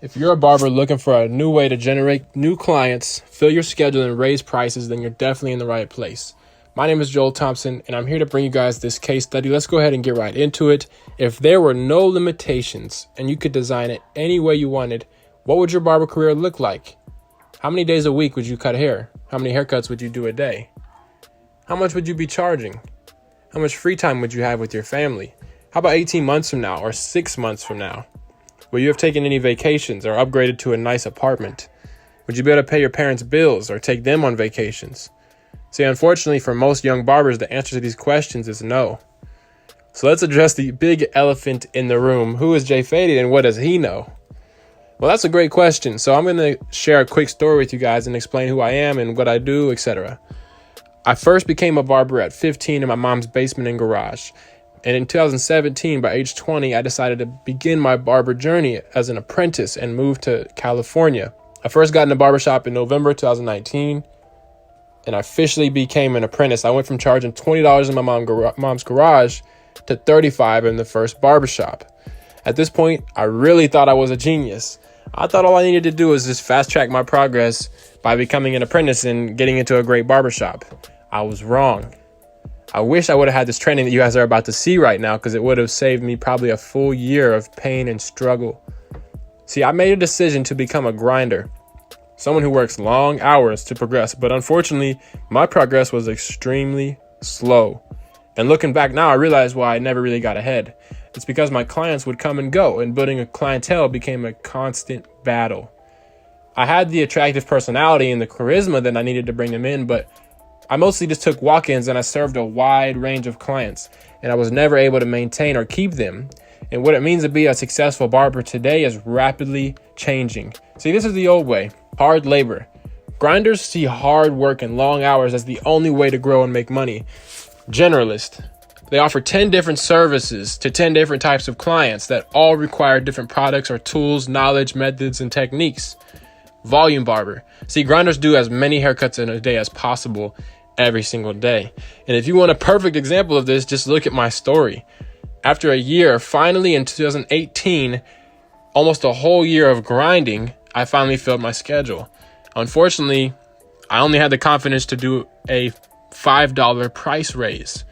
If you're a barber looking for a new way to generate new clients, fill your schedule, and raise prices, then you're definitely in the right place. My name is Joel Thompson, and I'm here to bring you guys this case study. Let's go ahead and get right into it. If there were no limitations and you could design it any way you wanted, what would your barber career look like? How many days a week would you cut hair? How many haircuts would you do a day? How much would you be charging? How much free time would you have with your family? How about 18 months from now or 6 months from now? Will you have taken any vacations or upgraded to a nice apartment? Would you be able to pay your parents' bills or take them on vacations? See, unfortunately, for most young barbers, the answer to these questions is no. So let's address the big elephant in the room. Who is Jay Faded and what does he know? Well, that's a great question. So I'm going to share a quick story with you guys and explain who I am and what I do, etc. I first became a barber at 15 in my mom's basement and garage. And in 2017, by age 20, I decided to begin my barber journey as an apprentice and moved to California. I first got in a barbershop in November 2019, and I officially became an apprentice. I went from charging $20 in my mom's garage to $35 in the first barbershop. At this point, I really thought I was a genius. I thought all I needed to do was just fast track my progress by becoming an apprentice and getting into a great barbershop. I was wrong. I wish I would have had this training that you guys are about to see right now, because it would have saved me probably a full year of pain and struggle. See, I made a decision to become a grinder, someone who works long hours to progress, but unfortunately, my progress was extremely slow. And looking back now, I realize why I never really got ahead. It's because my clients would come and go, and building a clientele became a constant battle. I had the attractive personality and the charisma that I needed to bring them in, but I mostly just took walk-ins and I served a wide range of clients, and I was never able to maintain or keep them. And what it means to be a successful barber today is rapidly changing. See, this is the old way, hard labor. Grinders see hard work and long hours as the only way to grow and make money. Generalist. They offer 10 different services to 10 different types of clients that all require different products or tools, knowledge, methods, and techniques. Volume barber. See, grinders do as many haircuts in a day as possible every single day. And if you want a perfect example of this, just look at my story. After a year, finally in 2018, almost a whole year of grinding, I finally filled my schedule. Unfortunately, I only had the confidence to do a $5 price raise.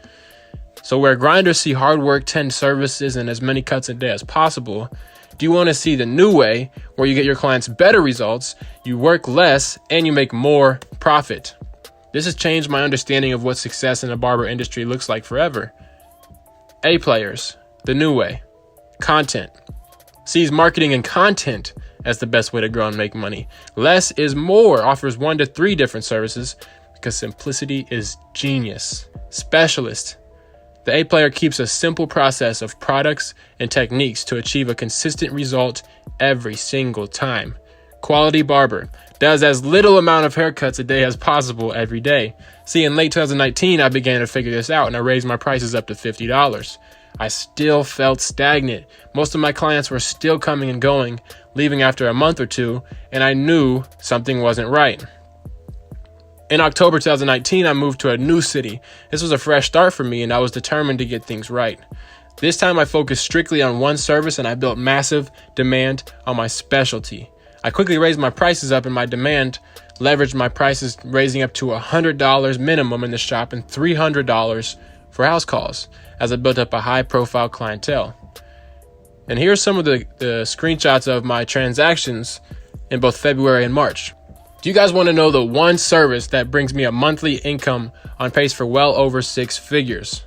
So where grinders see hard work, 10 services, and as many cuts a day as possible, do you want to see the new way where you get your clients better results, you work less, and you make more profit? This has changed my understanding of what success in the barber industry looks like forever. A players, the new way. Content. Sees marketing and content as the best way to grow and make money. Less is more, offers 1 to 3 different services because simplicity is genius. Specialist. The A player keeps a simple process of products and techniques to achieve a consistent result every single time. Quality barber does as little amount of haircuts a day as possible every day. See, in late 2019, I began to figure this out and I raised my prices up to $50. I still felt stagnant. Most of my clients were still coming and going, leaving after a month or two, and I knew something wasn't right. In October 2019, I moved to a new city. This was a fresh start for me, and I was determined to get things right. This time, I focused strictly on one service, and I built massive demand on my specialty. I quickly raised my prices up, and my demand leveraged my prices, raising up to $100 minimum in the shop and $300 for house calls, as I built up a high-profile clientele. And here's some of the screenshots of my transactions in both February and March. Do you guys want to know the one service that brings me a monthly income on pace for well over 6 figures?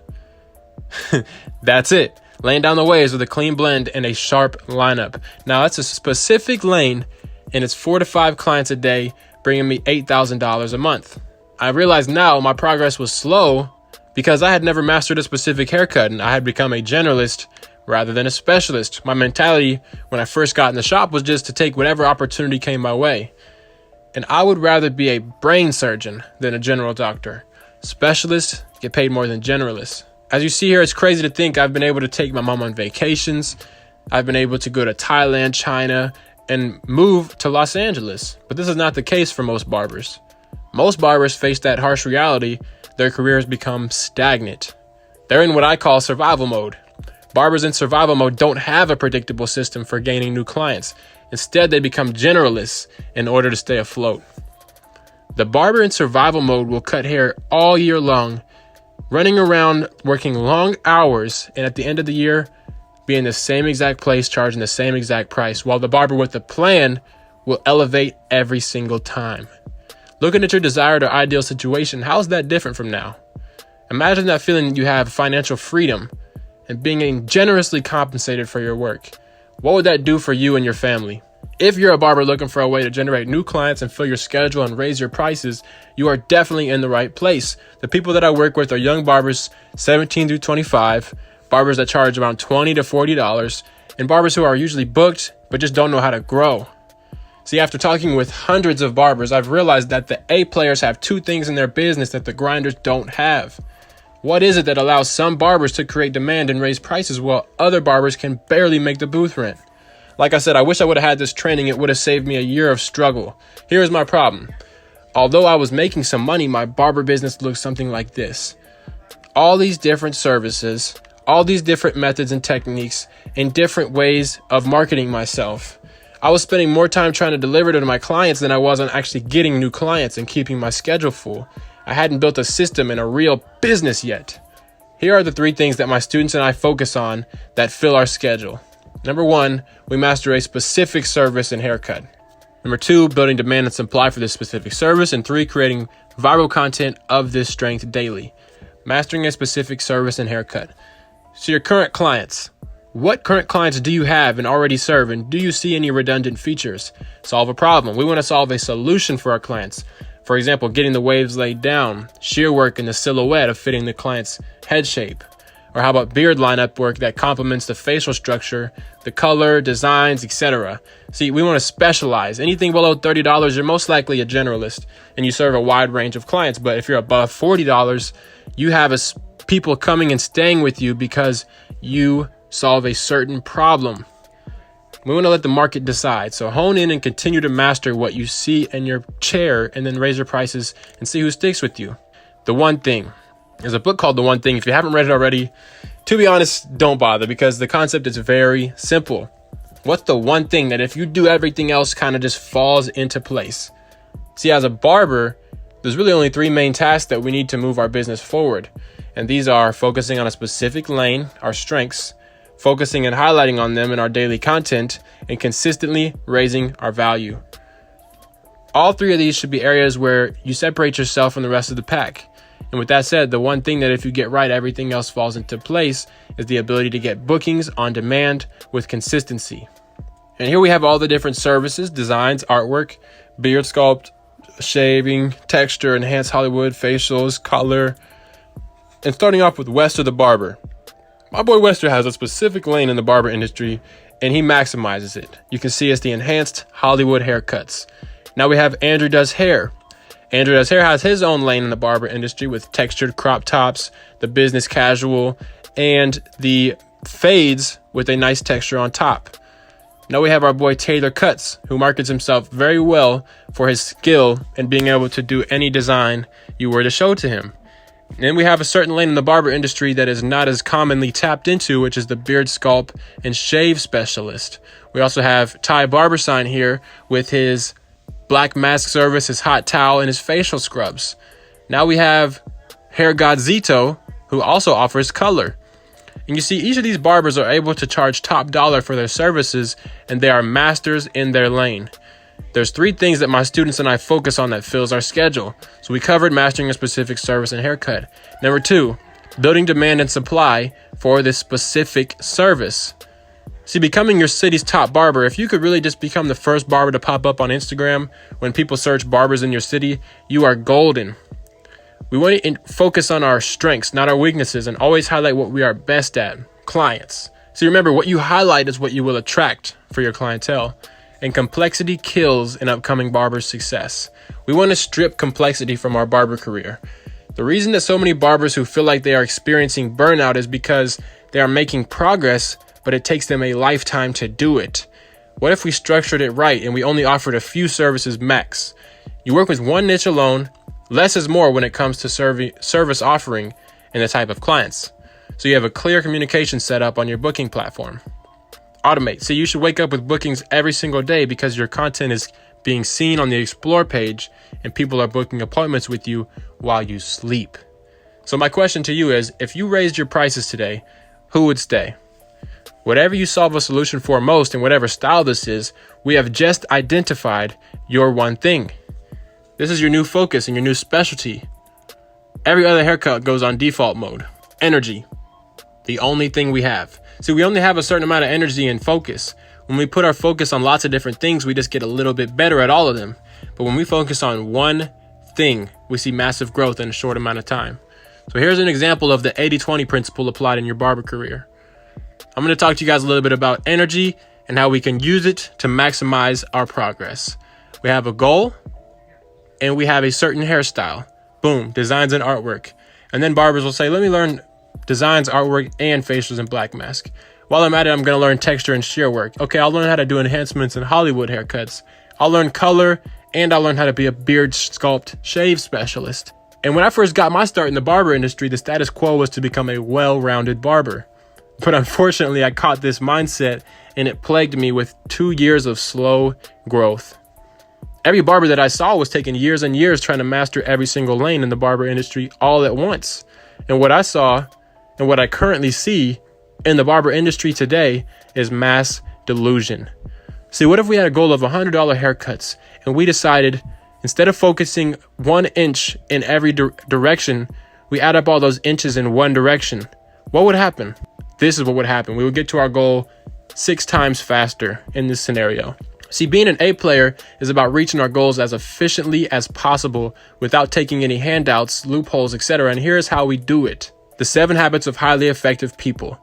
That's it. Laying down the waves with a clean blend and a sharp lineup. Now, that's a specific lane, and it's 4 to 5 clients a day, bringing me $8,000 a month. I realize now my progress was slow because I had never mastered a specific haircut, and I had become a generalist rather than a specialist. My mentality when I first got in the shop was just to take whatever opportunity came my way. And I would rather be a brain surgeon than a general doctor. Specialists get paid more than generalists. As you see here, it's crazy to think I've been able to take my mom on vacations. I've been able to go to Thailand, China, and move to Los Angeles. But this is not the case for most barbers. Most barbers face that harsh reality. Their careers become stagnant. They're in what I call survival mode. Barbers in survival mode don't have a predictable system for gaining new clients. Instead, they become generalists in order to stay afloat. The barber in survival mode will cut hair all year long, running around working long hours, and at the end of the year, be in the same exact place, charging the same exact price, while the barber with a plan will elevate every single time. Looking at your desired or ideal situation, how's that different from now? Imagine that feeling that you have financial freedom and being generously compensated for your work. What would that do for you and your family? If you're a barber looking for a way to generate new clients and fill your schedule and raise your prices, you are definitely in the right place. The people that I work with are young barbers, 17 through 25, barbers that charge around $20 to $40, and barbers who are usually booked but just don't know how to grow. See, after talking with hundreds of barbers, I've realized that the A players have two things in their business that the grinders don't have. What is it that allows some barbers to create demand and raise prices while other barbers can barely make the booth rent? Like I said, I wish I would have had this training. It would have saved me a year of struggle. Here is my problem. Although I was making some money, my barber business looked something like this. All these different services, all these different methods and techniques, and different ways of marketing myself. I was spending more time trying to deliver to my clients than I was on actually getting new clients and keeping my schedule full. I hadn't built a system and a real business yet. Here are the three things that my students and I focus on that fill our schedule. Number 1, we master a specific service and haircut. Number 2, building demand and supply for this specific service. And 3, creating viral content of this strength daily. Mastering a specific service and haircut. So your current clients. What current clients do you have and already serve? And do you see any redundant features? Solve a problem. We want to solve a solution for our clients. For example, getting the waves laid down, shear work in the silhouette of fitting the client's head shape. Or how about beard lineup work that complements the facial structure, the color, designs, etc. See, we want to specialize. Anything below $30, you're most likely a generalist and you serve a wide range of clients. But if you're above $40, you have people coming and staying with you because you solve a certain problem. We want to let the market decide. So hone in and continue to master what you see in your chair and then raise your prices and see who sticks with you. The One Thing. There's a book called The One Thing. If you haven't read it already, to be honest, don't bother because the concept is very simple. What's the one thing that if you do everything else kind of just falls into place? See, as a barber, there's really only 3 main tasks that we need to move our business forward. And these are focusing on a specific lane, our strengths, focusing and highlighting on them in our daily content, and consistently raising our value. All 3 of these should be areas where you separate yourself from the rest of the pack. And with that said, the one thing that if you get right, everything else falls into place is the ability to get bookings on demand with consistency. And here we have all the different services, designs, artwork, beard sculpt, shaving, texture, enhanced Hollywood, facials, color. And starting off with Wester the barber. My boy Wester has a specific lane in the barber industry and he maximizes it. You can see it's the enhanced Hollywood haircuts. Now we have Andrew Does Hair. Andrew Does Hair has his own lane in the barber industry with textured crop tops, the business casual, and the fades with a nice texture on top. Now we have our boy Taylor Cuts, who markets himself very well for his skill in being able to do any design you were to show to him. And then we have a certain lane in the barber industry that is not as commonly tapped into, which is the beard sculpt and shave specialist. We also have Ty Barbersign here with his black mask service, his hot towel, and his facial scrubs. Now we have Hair God Zito, who also offers color. And you see, each of these barbers are able to charge top dollar for their services, and they are masters in their lane. There's 3 things that my students and I focus on that fills our schedule. So we covered mastering a specific service and haircut. Number 2, building demand and supply for this specific service. See, becoming your city's top barber, if you could really just become the first barber to pop up on Instagram when people search barbers in your city, you are golden. We want to focus on our strengths, not our weaknesses, and always highlight what we are best at, clients. See, remember, what you highlight is what you will attract for your clientele. And complexity kills an upcoming barber's success. We want to strip complexity from our barber career. The reason that so many barbers who feel like they are experiencing burnout is because they are making progress, but it takes them a lifetime to do it. What if we structured it right and we only offered a few services max? You work with one niche alone, less is more when it comes to service offering and the type of clients. So you have a clear communication set up on your booking platform. Automate. So you should wake up with bookings every single day because your content is being seen on the Explore page and people are booking appointments with you while you sleep. So my question to you is, if you raised your prices today, who would stay? Whatever you solve a solution for most and whatever style this is, we have just identified your one thing. This is your new focus and your new specialty. Every other haircut goes on default mode. Energy, the only thing we have. See, we only have a certain amount of energy and focus. When we put our focus on lots of different things, we just get a little bit better at all of them. But when we focus on one thing, we see massive growth in a short amount of time. So here's an example of the 80-20 principle applied in your barber career. I'm going to talk to you guys a little bit about energy and how we can use it to maximize our progress. We have a goal and we have a certain hairstyle. Boom, designs and artwork. And then barbers will say, let me learn designs, artwork, and facials and black mask. While I'm at it, I'm going to learn texture and shear work. Okay, I'll learn how to do enhancements in Hollywood haircuts. I'll learn color, and I'll learn how to be a beard sculpt shave specialist. And when I first got my start in the barber industry, the status quo was to become a well-rounded barber. But unfortunately, I caught this mindset, and it plagued me with 2 years of slow growth. Every barber that I saw was taking years and years trying to master every single lane in the barber industry all at once. And what I saw and what I currently see in the barber industry today is mass delusion. See, what if we had a goal of $100 haircuts and we decided instead of focusing 1 inch in every direction, we add up all those inches in one direction? What would happen? This is what would happen. We would get to our goal 6 times faster in this scenario. See, being an A player is about reaching our goals as efficiently as possible without taking any handouts, loopholes, etc. And here's how we do it. The 7 Habits of Highly Effective People.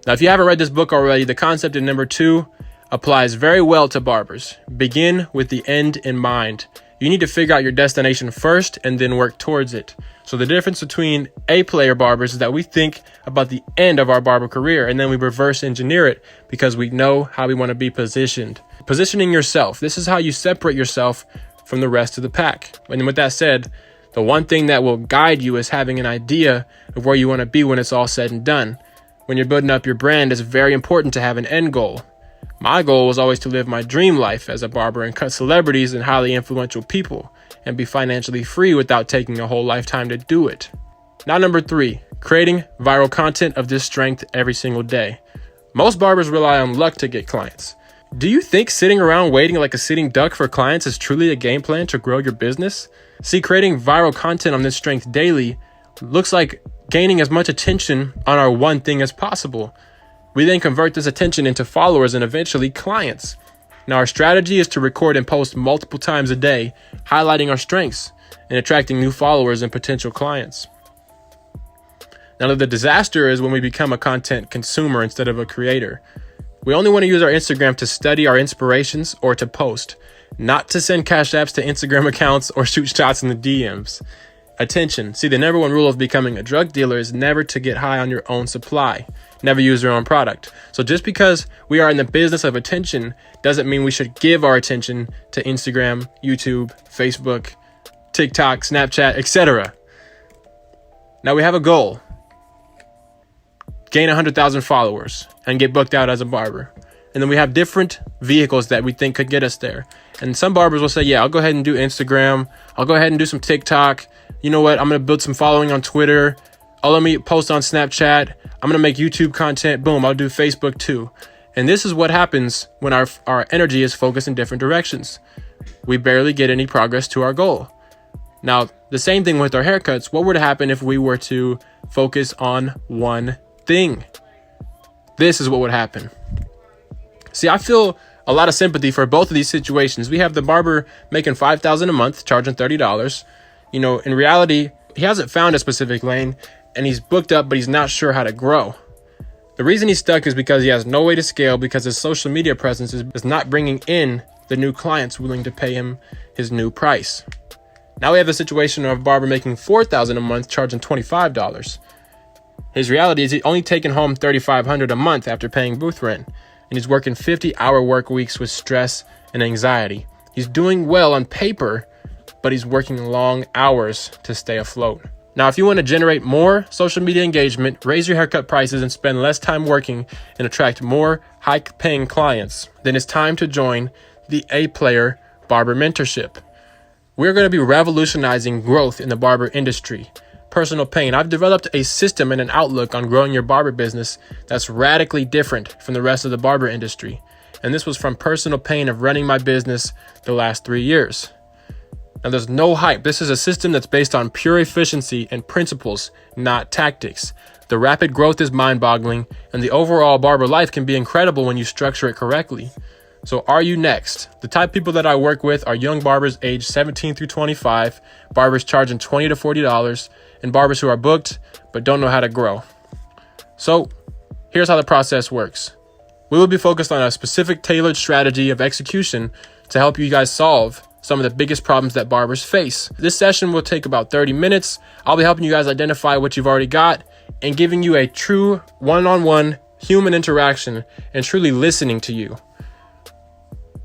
Now, if you haven't read this book already, the concept in number 2 applies very well to barbers. Begin with the end in mind. You need to figure out your destination first and then work towards it. So the difference between A player barbers is that we think about the end of our barber career and then we reverse engineer it because we know how we want to be positioned. Positioning yourself. This is how you separate yourself from the rest of the pack. And with that said, the one thing that will guide you is having an idea of where you want to be when it's all said and done. When you're building up your brand, it's very important to have an end goal. My goal was always to live my dream life as a barber and cut celebrities and highly influential people and be financially free without taking a whole lifetime to do it. Now, number 3, creating viral content of this strength every single day. Most barbers rely on luck to get clients. Do you think sitting around waiting like a sitting duck for clients is truly a game plan to grow your business? See, creating viral content on this strength daily looks like gaining as much attention on our one thing as possible. We then convert this attention into followers and eventually clients. Now, our strategy is to record and post multiple times a day, highlighting our strengths and attracting new followers and potential clients. Now, the disaster is when we become a content consumer instead of a creator. We only want to use our Instagram to study our inspirations or to post, not to send cash apps to Instagram accounts or shoot shots in the DMs. Attention. See, the number 1 rule of becoming a drug dealer is never to get high on your own supply. Never use your own product. So just because we are in the business of attention doesn't mean we should give our attention to Instagram, YouTube, Facebook, TikTok, Snapchat, etc. Now we have a goal. Gain 100,000 followers and get booked out as a barber. And then we have different vehicles that we think could get us there. And some barbers will say, yeah, I'll go ahead and do Instagram. I'll go ahead and do some TikTok. You know what? I'm going to build some following on Twitter. Oh, let me post on Snapchat. I'm going to make YouTube content. Boom, I'll do Facebook too. And this is what happens when our energy is focused in different directions. We barely get any progress to our goal. Now, the same thing with our haircuts. What would happen if we were to focus on one thing? This is what would happen. See, I feel a lot of sympathy for both of these situations. We have the barber making $5,000 a month, charging $30. You know, in reality, he hasn't found a specific lane and he's booked up, but he's not sure how to grow. The reason he's stuck is because he has no way to scale because his social media presence is not bringing in the new clients willing to pay him his new price. Now we have the situation of a barber making $4,000 a month, charging $25. His reality is he's only taking home $3,500 a month after paying booth rent, and he's working 50-hour work weeks with stress and anxiety. He's doing well on paper, but he's working long hours to stay afloat. Now, if you want to generate more social media engagement, raise your haircut prices, and spend less time working and attract more high-paying clients, then it's time to join the A-Player Barber Mentorship. We're going to be revolutionizing growth in the barber industry. Personal pain. I've developed a system and an outlook on growing your barber business that's radically different from the rest of the barber industry. And this was from personal pain of running my business the last 3 years. Now, there's no hype. This is a system that's based on pure efficiency and principles, not tactics. The rapid growth is mind-boggling, and the overall barber life can be incredible when you structure it correctly. So are you next? The type of people that I work with are young barbers aged 17 through 25, barbers charging $20 to $40, and barbers who are booked but don't know how to grow. So here's how the process works. We will be focused on a specific tailored strategy of execution to help you guys solve some of the biggest problems that barbers face. This session will take about 30 minutes. I'll be helping you guys identify what you've already got and giving you a true one-on-one human interaction and truly listening to you.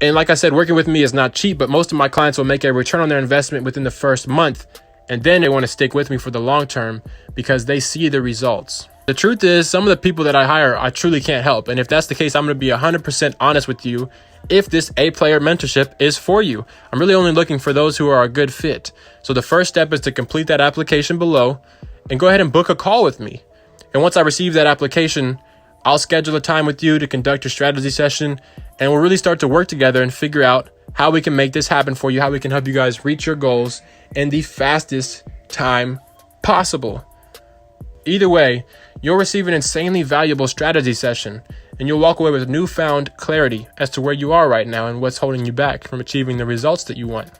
And like I said, working with me is not cheap, but most of my clients will make a return on their investment within the first month. And then they want to stick with me for the long term because they see the results. The truth is, some of the people that I hire, I truly can't help. And if that's the case, I'm going to be 100% honest with you if this A-Player mentorship is for you. I'm really only looking for those who are a good fit. So the first step is to complete that application below and go ahead and book a call with me. And once I receive that application, I'll schedule a time with you to conduct a strategy session, and we'll really start to work together and figure out how we can make this happen for you, how we can help you guys reach your goals in the fastest time possible. Either way, you'll receive an insanely valuable strategy session, and you'll walk away with newfound clarity as to where you are right now and what's holding you back from achieving the results that you want.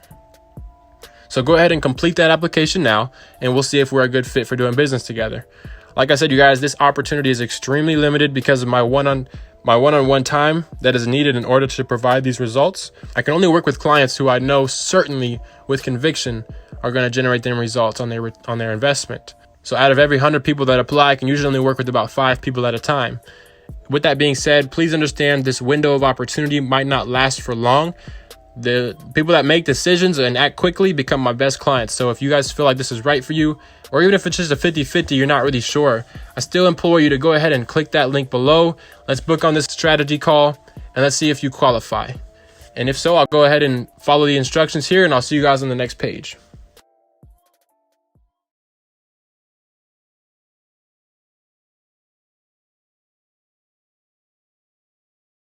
So go ahead and complete that application now, and we'll see if we're a good fit for doing business together. Like I said, you guys, this opportunity is extremely limited because of my one-on-one time that is needed in order to provide these results. I can only work with clients who I know certainly with conviction are going to generate them results on their investment. So out of every 100 people that apply, I can usually only work with about 5 people at a time. With that being said, please understand this window of opportunity might not last for long. The people that make decisions and act quickly become my best clients. So if you guys feel like this is right for you, or even if it's just a 50-50, you're not really sure, I still implore you to go ahead and click that link below. Let's book on this strategy call and let's see if you qualify. And if so, I'll go ahead and follow the instructions here, and I'll see you guys on the next page.